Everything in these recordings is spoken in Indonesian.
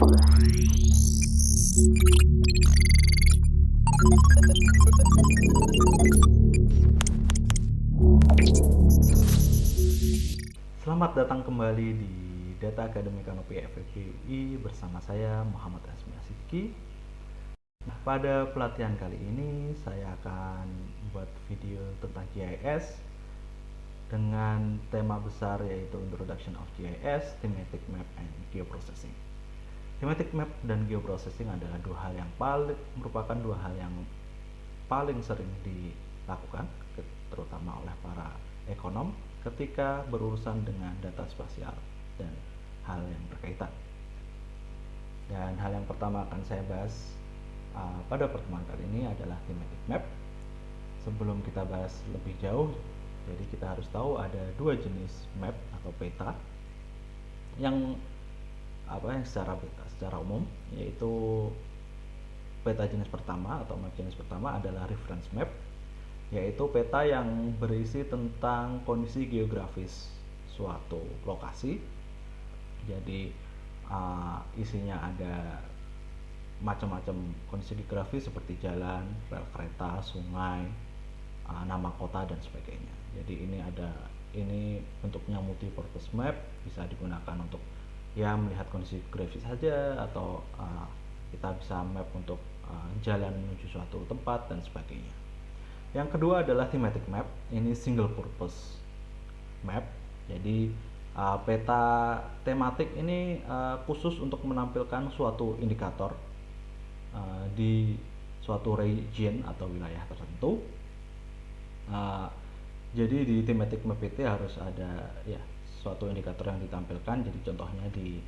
Selamat datang kembali di Data Akademi Kanopi FFPI bersama saya Muhammad Asmi Asidki. Nah, pada pelatihan kali ini saya akan buat video tentang GIS dengan tema besar yaitu Introduction of GIS, Thematic Map, and Geoprocessing. Thematic Map dan Geoprocessing adalah merupakan dua hal yang paling sering dilakukan terutama oleh para ekonom ketika berurusan dengan data spasial dan hal yang berkaitan. Dan hal yang pertama akan saya bahas pada pertemuan kali ini adalah thematic map. Sebelum kita bahas lebih jauh, jadi kita harus tahu ada dua jenis map atau peta yang secara umum, yaitu peta jenis pertama atau map jenis pertama adalah reference map, yaitu peta yang berisi tentang kondisi geografis suatu lokasi. Jadi isinya ada macam-macam kondisi geografis seperti jalan, rel kereta, sungai, nama kota dan sebagainya. Jadi ini bentuknya multi purpose map, bisa digunakan untuk melihat kondisi geografis saja, atau kita bisa map untuk jalan menuju suatu tempat dan sebagainya. Yang kedua adalah thematic map. Ini single purpose map. Jadi peta tematik ini khusus untuk menampilkan suatu indikator di suatu region atau wilayah tertentu. Jadi di thematic map itu harus ada suatu indikator yang ditampilkan. Jadi contohnya di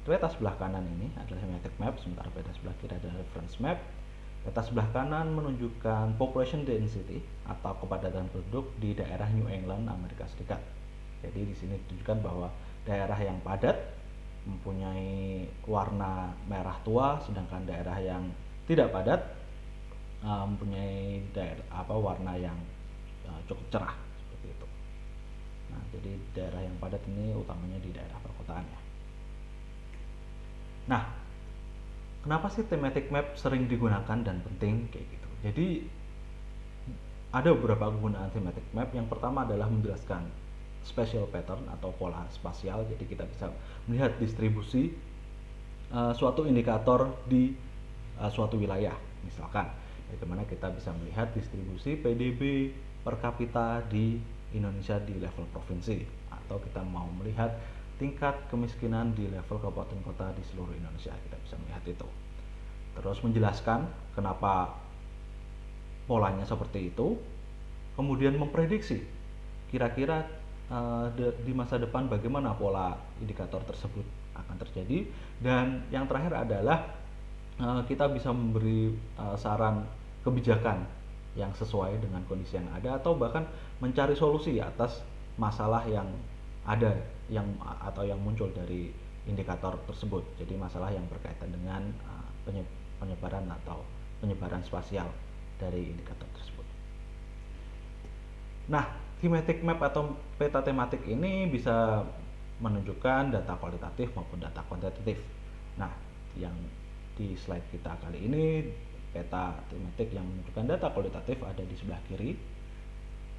peta sebelah kanan ini adalah thematic map, sementara peta sebelah kiri adalah reference map. Peta sebelah kanan menunjukkan population density atau kepadatan penduduk di daerah New England, Amerika Serikat. Jadi di sini ditunjukkan bahwa daerah yang padat mempunyai warna merah tua, sedangkan daerah yang tidak padat mempunyai warna yang cukup cerah seperti itu. Nah, jadi daerah yang padat ini utamanya di daerah perkotaan ya. Nah, kenapa sih thematic map sering digunakan dan penting kayak gitu? Jadi ada beberapa kegunaan thematic map. Yang pertama adalah menjelaskan spatial pattern atau pola spasial. Jadi kita bisa melihat distribusi suatu indikator di suatu wilayah. Misalkan bagaimana kita bisa melihat distribusi PDB per kapita di Indonesia di level provinsi, atau kita mau melihat tingkat kemiskinan di level kabupaten kota di seluruh Indonesia, kita bisa melihat itu. Terus menjelaskan kenapa polanya seperti itu, kemudian memprediksi kira-kira di masa depan bagaimana pola indikator tersebut akan terjadi. Dan yang terakhir adalah kita bisa memberi saran kebijakan yang sesuai dengan kondisi yang ada, atau bahkan mencari solusi atas masalah yang ada atau yang muncul dari indikator tersebut. Jadi masalah yang berkaitan dengan penyebaran spasial dari indikator tersebut. Nah, thematic map atau peta tematik ini bisa menunjukkan data kualitatif maupun data kuantitatif. Nah, yang di slide kita kali ini, peta tematik yang menunjukkan data kualitatif ada di sebelah kiri.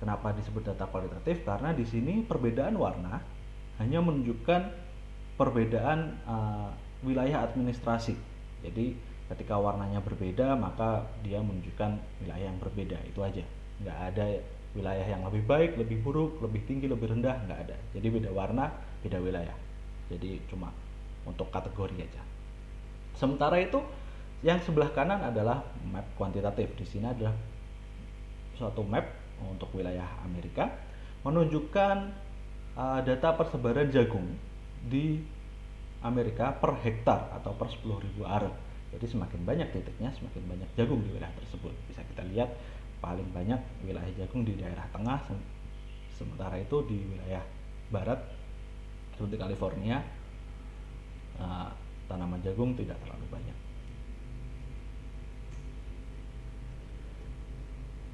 Kenapa disebut data kualitatif? Karena di sini perbedaan warna hanya menunjukkan perbedaan wilayah administrasi. Jadi ketika warnanya berbeda, maka dia menunjukkan wilayah yang berbeda, itu aja. Nggak ada wilayah yang lebih baik, lebih buruk, lebih tinggi, lebih rendah, nggak ada. Jadi beda warna, beda wilayah. Jadi cuma untuk kategori aja. Sementara itu, yang sebelah kanan adalah map kuantitatif. Di sini adalah suatu map untuk wilayah Amerika, menunjukkan data persebaran jagung di Amerika per hektar atau per 10.000 are. Jadi semakin banyak titiknya, semakin banyak jagung di wilayah tersebut. Bisa kita lihat paling banyak wilayah jagung di daerah tengah, sementara itu di wilayah barat seperti California tanaman jagung tidak terlalu banyak.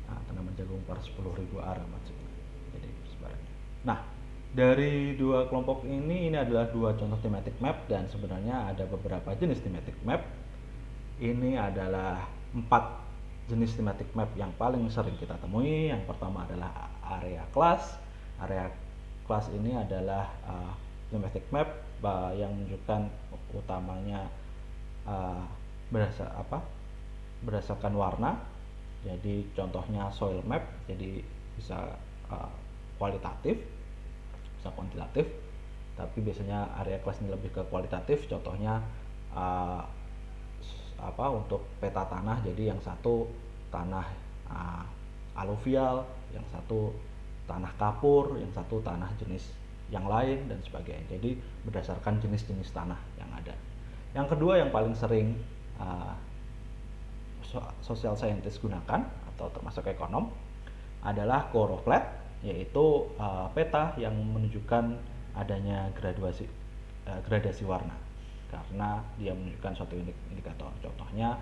Tanaman jagung per 10.000 are maksudnya. Jadi persebarannya. Nah, Dari dua kelompok ini adalah dua contoh thematic map, dan sebenarnya ada beberapa jenis thematic map. Ini adalah 4 jenis thematic map yang paling sering kita temui. Yang pertama adalah area class. Area class ini adalah thematic map yang menunjukkan utamanya uh, berdasarkan warna. Jadi contohnya soil map, jadi bisa kualitatif, bisa kuantitatif, tapi biasanya area class ini lebih ke kualitatif. Contohnya untuk peta tanah, jadi yang satu tanah aluvial, yang satu tanah kapur, yang satu tanah jenis yang lain, dan sebagainya. Jadi berdasarkan jenis-jenis tanah yang ada. Yang kedua yang paling sering social scientist gunakan atau termasuk ekonom adalah choropleth, yaitu peta yang menunjukkan adanya gradasi warna, karena dia menunjukkan suatu indikator. Contohnya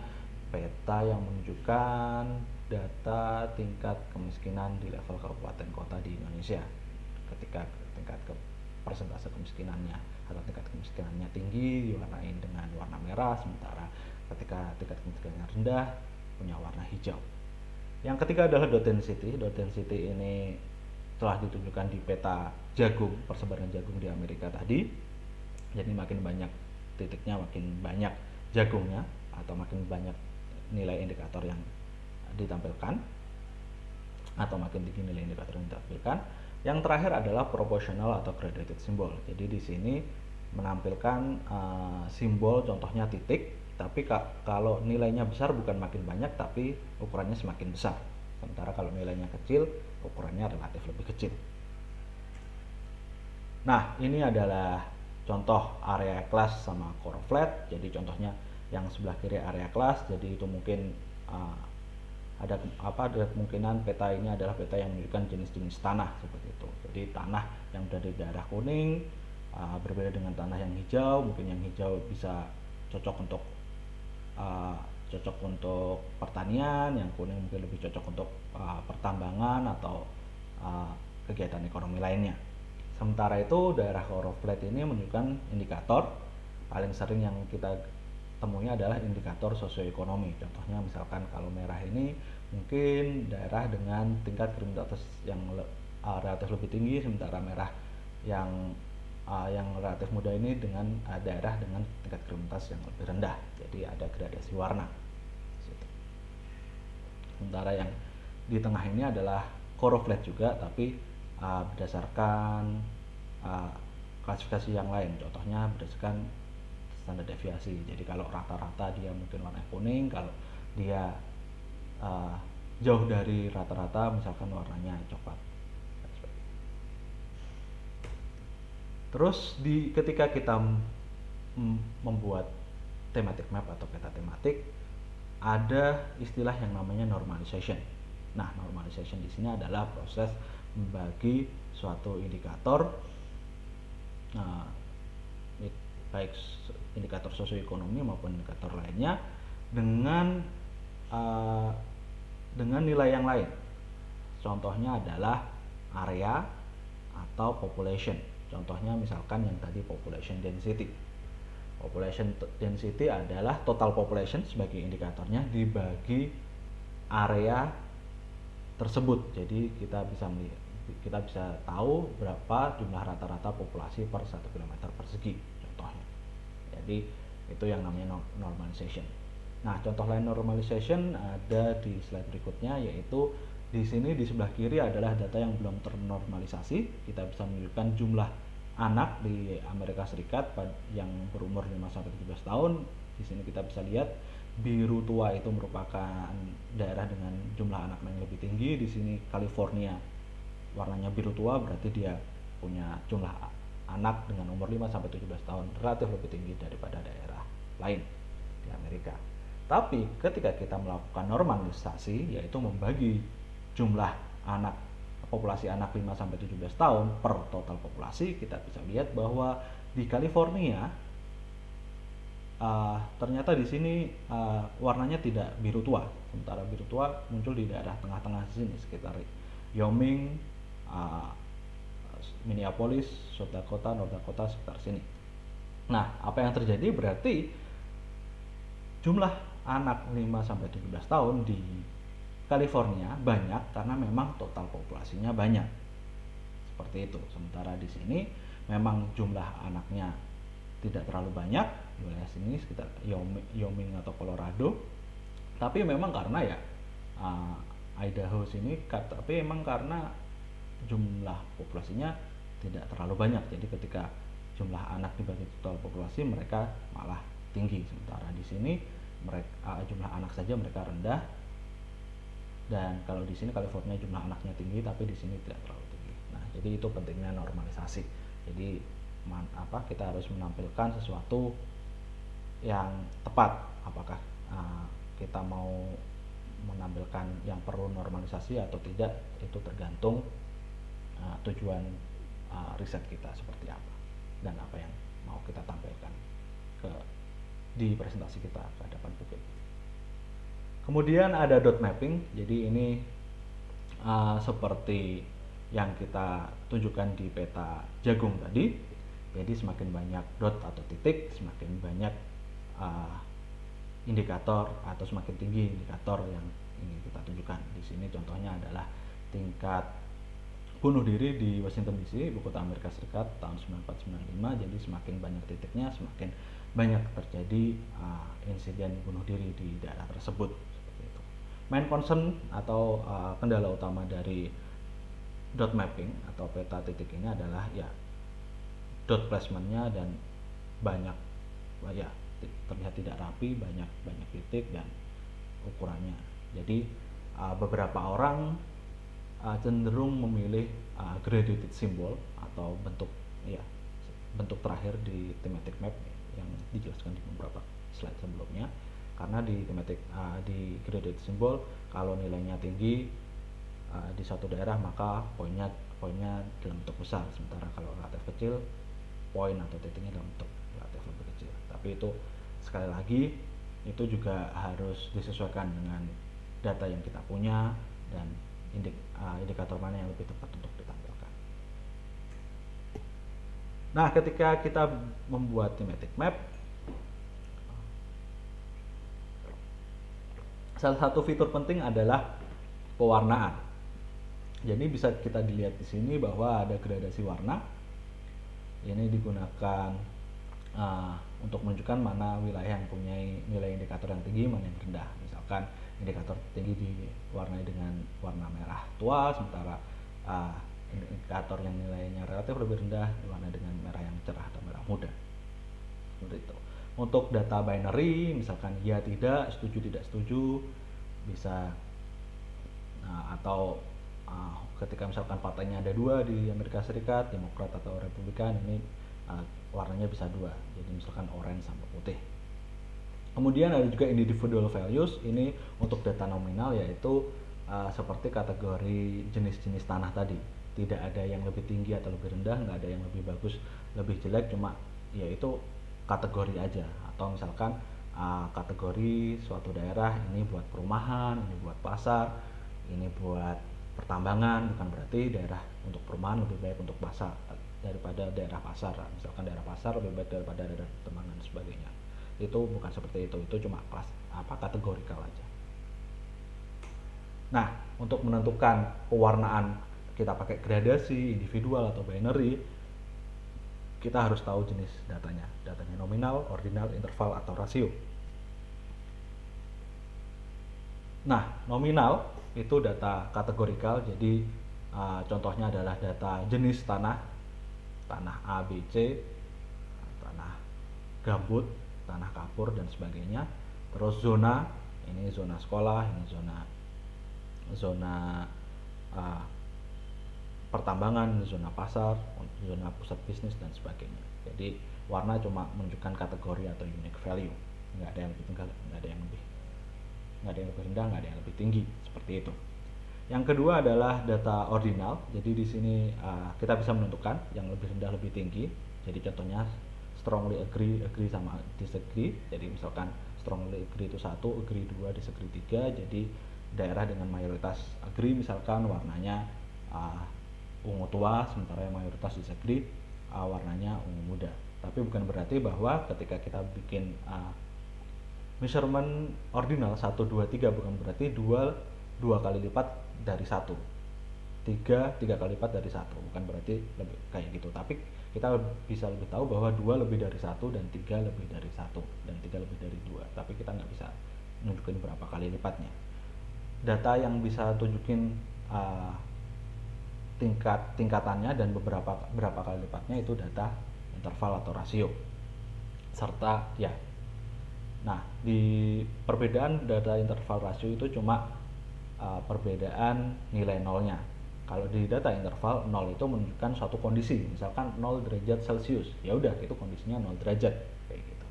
peta yang menunjukkan data tingkat kemiskinan di level kabupaten kota di Indonesia. Ketika tingkat persentase kemiskinannya atau tingkat kemiskinannya tinggi diwarnain dengan warna merah, sementara ketika tingkat kemiskinannya rendah punya warna hijau. Yang ketiga adalah dot density. Dot density ini telah ditunjukkan di peta jagung, persebaran jagung di Amerika tadi. Jadi makin banyak titiknya, makin banyak jagungnya, atau makin banyak nilai indikator yang ditampilkan, atau makin tinggi nilai indikator yang ditampilkan. Yang terakhir adalah proportional atau graduated symbol. Jadi di sini menampilkan simbol, contohnya titik, tapi kalau nilainya besar bukan makin banyak, tapi ukurannya semakin besar. Sementara kalau nilainya kecil, ukurannya relatif lebih kecil. Nah, ini adalah contoh area class sama choropleth. Jadi contohnya yang sebelah kiri area class, jadi itu mungkin ada kemungkinan peta ini adalah peta yang menunjukkan jenis-jenis tanah seperti itu. Jadi tanah yang berada di daerah kuning berbeda dengan tanah yang hijau. Mungkin yang hijau bisa cocok untuk pertanian, yang kuning mungkin lebih cocok untuk pertambangan atau kegiatan ekonomi lainnya. Sementara itu daerah choropleth ini menunjukkan indikator. Paling sering yang kita temui adalah indikator sosioekonomi. Contohnya misalkan kalau merah ini mungkin daerah dengan tingkat kriminalitas yang relatif lebih tinggi, sementara merah yang relatif muda ini dengan daerah dengan tingkat kriminalitas yang lebih rendah. Jadi ada gradasi warna. Sementara yang di tengah ini adalah choropleth juga, tapi berdasarkan klasifikasi yang lain. Contohnya berdasarkan standar deviasi. Jadi kalau rata-rata dia mungkin warna kuning, kalau dia jauh dari rata-rata misalkan warnanya coklat. Terus ketika kita membuat thematic map atau peta tematik, ada istilah yang namanya normalization. Nah, normalization di sini adalah proses membagi suatu indikator, baik indikator sosioekonomi maupun indikator lainnya dengan nilai yang lain. Contohnya adalah area atau population. Contohnya misalkan yang tadi population density. Population density adalah total population sebagai indikatornya dibagi area tersebut. Jadi kita bisa tahu berapa jumlah rata-rata populasi per 1 km persegi contohnya. Jadi itu yang namanya normalization. Nah, contoh lain normalization ada di slide berikutnya, yaitu di sini di sebelah kiri adalah data yang belum ternormalisasi. Kita bisa menunjukkan jumlah anak di Amerika Serikat yang berumur 5-17 tahun. Di sini kita bisa lihat biru tua itu merupakan daerah dengan jumlah anak yang lebih tinggi. Di sini California warnanya biru tua, berarti dia punya jumlah anak dengan umur 5-17 tahun relatif lebih tinggi daripada daerah lain di Amerika. Tapi ketika kita melakukan normalisasi, yaitu membagi jumlah populasi anak 5-17 tahun per total populasi, kita bisa lihat bahwa di California ternyata di sini warnanya tidak biru tua, sementara biru tua muncul di daerah tengah-tengah sini sekitar Wyoming, Minneapolis, South Dakota, North Dakota sekitar sini. Nah, apa yang terjadi berarti jumlah anak 5-17 tahun di California banyak karena memang total populasinya banyak. Seperti itu. Sementara di sini memang jumlah anaknya tidak terlalu banyak, wilayah sini sekitar Wyoming atau Colorado. Tapi memang karena ya Idaho sini, tapi memang karena jumlah populasinya tidak terlalu banyak. Jadi ketika jumlah anak dibagi total populasi mereka malah tinggi. Sementara di sini mereka jumlah anak saja mereka rendah. Dan kalau di sini California jumlah anaknya tinggi tapi di sini tidak terlalu tinggi. Nah, jadi itu pentingnya normalisasi. Jadi kita harus menampilkan sesuatu yang tepat. Apakah kita mau menampilkan yang perlu normalisasi atau tidak, itu tergantung tujuan riset kita seperti apa dan apa yang mau kita tampilkan di presentasi kita ke hadapan publik. Kemudian ada dot mapping. Jadi ini seperti yang kita tunjukkan di peta jagung tadi. Jadi semakin banyak dot atau titik, semakin banyak indikator atau semakin tinggi indikator yang ingin kita tunjukkan. Di sini contohnya adalah tingkat bunuh diri di Washington DC, ibu kota Amerika Serikat tahun 1995. Jadi semakin banyak titiknya, semakin banyak terjadi insiden bunuh diri di daerah tersebut. Seperti itu. Main concern atau kendala utama dari dot mapping atau peta titik ini adalah ya dot placementnya dan banyak ya terlihat tidak rapi, banyak titik dan ukurannya. Jadi beberapa orang cenderung memilih graduated symbol atau bentuk terakhir di thematic map yang dijelaskan di beberapa slide sebelumnya. Karena di thematic di graduated symbol kalau nilainya tinggi di suatu daerah maka poinnya dalam bentuk besar, sementara kalau relatif kecil poin atau titiknya dalam bentuk relatif lebih kecil. Tapi itu sekali lagi itu juga harus disesuaikan dengan data yang kita punya dan indikator mana yang lebih tepat untuk ditampilkan. Nah, ketika kita membuat thematic map, salah satu fitur penting adalah pewarnaan. Jadi bisa kita dilihat di sini bahwa ada gradasi warna. Ini digunakan untuk menunjukkan mana wilayah yang punya nilai indikator yang tinggi, mana yang rendah. Misalkan indikator tinggi diwarnai dengan warna merah tua, sementara indikator yang nilainya relatif lebih rendah diwarnai dengan merah yang cerah atau merah muda. Seperti itu. Untuk data binary, misalkan ya tidak, setuju tidak setuju, bisa atau ketika misalkan partainya ada dua di Amerika Serikat, Demokrat atau Republikan, ini warnanya bisa dua, jadi misalkan orange sama putih. Kemudian ada juga individual values, ini untuk data nominal, yaitu seperti kategori jenis-jenis tanah tadi. Tidak ada yang lebih tinggi atau lebih rendah, nggak ada yang lebih bagus, lebih jelek, cuma yaitu kategori aja. Atau misalkan kategori suatu daerah ini buat perumahan, ini buat pasar, ini buat pertambangan, bukan berarti daerah untuk perumahan lebih baik untuk pasar daripada daerah pasar. Misalkan daerah pasar lebih baik daripada daerah pertambangan dan sebagainya. Itu bukan seperti itu cuma kelas kategorikal aja. Nah, untuk menentukan pewarnaan kita pakai gradasi, individual atau binary, kita harus tahu jenis datanya nominal, ordinal, interval atau rasio. Nah, nominal itu data kategorikal, jadi contohnya adalah data jenis tanah A, B, C, tanah gambut, tanah kapur dan sebagainya. Terus zona, ini zona sekolah, ini zona pertambangan, zona pasar, zona pusat bisnis dan sebagainya. Jadi warna cuma menunjukkan kategori atau unique value, nggak ada yang lebih tinggi, nggak ada yang lebih rendah, nggak ada yang lebih tinggi, seperti itu. Yang kedua adalah data ordinal. Jadi di sini kita bisa menentukan yang lebih rendah lebih tinggi. Jadi contohnya strongly agree sama disagree. Jadi misalkan strongly agree itu 1, agree 2, disagree 3. Jadi daerah dengan mayoritas agree misalkan warnanya ungu tua, sementara yang mayoritas disagree warnanya ungu muda. Tapi bukan berarti bahwa ketika kita bikin measurement ordinal 1, 2, 3 bukan berarti dua kali lipat dari 1, tiga kali lipat dari 1, bukan berarti lebih kayak gitu. Tapi kita bisa lebih tahu bahwa 2 lebih dari 1 dan 3 lebih dari 1 dan 3 lebih dari 2, tapi kita nggak bisa nunjukin berapa kali lipatnya. Data yang bisa tunjukin tingkatannya dan berapa kali lipatnya itu data interval atau rasio serta ya. Nah, di perbedaan data interval rasio itu cuma perbedaan nilai nolnya. Kalau di data interval, 0 itu menunjukkan suatu kondisi, misalkan 0 derajat Celcius, ya udah itu kondisinya 0 derajat kayak gitu.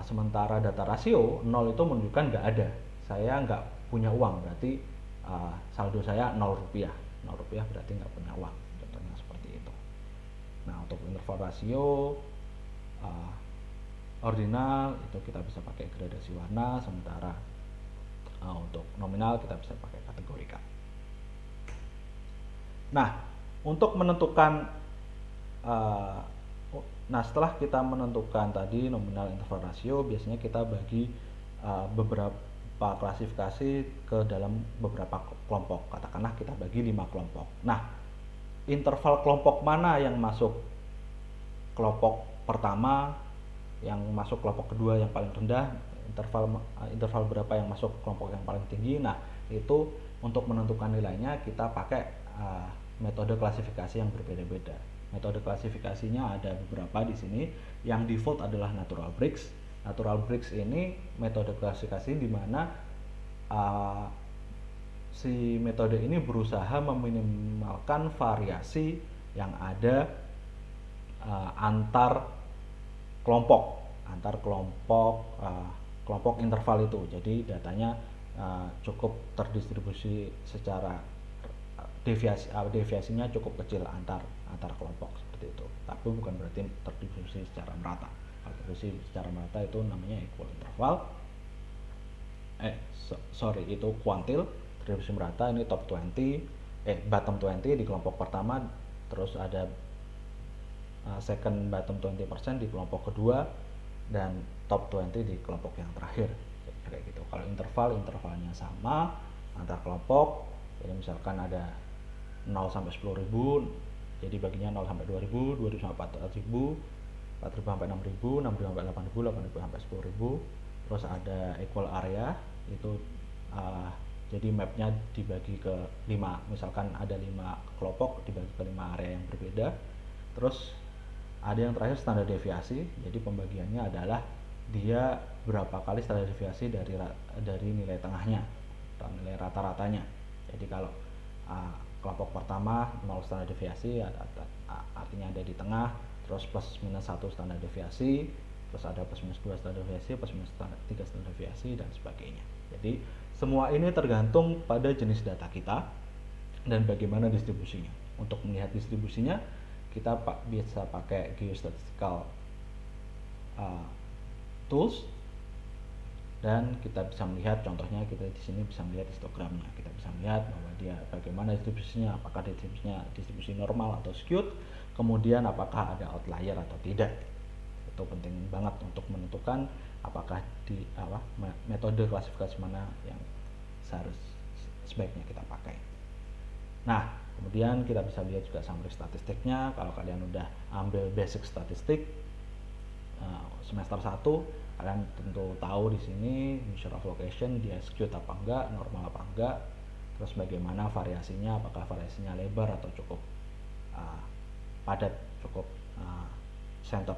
Sementara data rasio, 0 itu menunjukkan nggak ada, saya nggak punya uang, berarti saldo saya 0 rupiah. 0 rupiah berarti nggak punya uang, contohnya seperti itu. Nah, untuk interval rasio ordinal itu kita bisa pakai gradasi warna, sementara untuk nominal kita bisa pakai kategorika. Nah, untuk menentukan setelah kita menentukan tadi nominal, interval, rasio, biasanya kita bagi beberapa klasifikasi ke dalam beberapa kelompok. Katakanlah kita bagi 5 kelompok. Nah, interval kelompok mana yang masuk kelompok pertama, yang masuk kelompok kedua yang paling rendah, interval berapa yang masuk kelompok yang paling tinggi. Nah, itu untuk menentukan nilainya kita pakai metode klasifikasi yang berbeda-beda. Metode klasifikasinya ada beberapa di sini. Yang default adalah natural Briggs. Natural Briggs ini metode klasifikasi di mana si metode ini berusaha meminimalkan variasi yang ada antar kelompok interval itu. Jadi datanya cukup terdistribusi secara deviasinya cukup kecil antar kelompok seperti itu. Tapi bukan berarti terdistribusi secara merata. Kalau terdistribusi secara merata itu namanya equal interval. Itu kuantil. Terdistribusi merata ini bottom 20 di kelompok pertama, terus ada second bottom 20% di kelompok kedua, dan top 20 di kelompok yang terakhir kayak gitu. Kalau intervalnya sama antar kelompok, jadi misalkan ada 0 sampai 10.000, jadi baginya 0 sampai 2.000, 2.000 sampai 4.000, 4.000 sampai 6.000, 6.000 sampai 8.000, 8.000 sampai 10.000. Terus ada equal area, itu jadi mapnya dibagi ke 5, misalkan ada 5 kelompok dibagi ke 5 area yang berbeda. Terus ada yang terakhir standar deviasi, jadi pembagiannya adalah dia berapa kali standar deviasi dari nilai tengahnya atau nilai rata-ratanya. Jadi kalau kelompok pertama 0 standar deviasi, artinya ada di tengah, terus plus minus 1 standar deviasi, terus ada plus minus 2 standar deviasi, plus minus 3 standar deviasi, dan sebagainya. Jadi semua ini tergantung pada jenis data kita dan bagaimana distribusinya. Untuk melihat distribusinya, kita bisa pakai geostatistical tools, dan kita bisa melihat, contohnya kita di sini bisa melihat histogramnya. Kita bisa melihat bahwa dia bagaimana distribusinya, apakah distribusi normal atau skewed, kemudian apakah ada outlier atau tidak. Itu penting banget untuk menentukan apakah metode klasifikasi mana yang sebaiknya kita pakai. Nah, kemudian kita bisa lihat juga summary statistiknya. Kalau kalian udah ambil basic statistik semester 1, kalian tentu tahu di sini measure of location dia skewed apa enggak, normal apa enggak, terus bagaimana variasinya, apakah variasinya lebar atau cukup padat, cukup centered.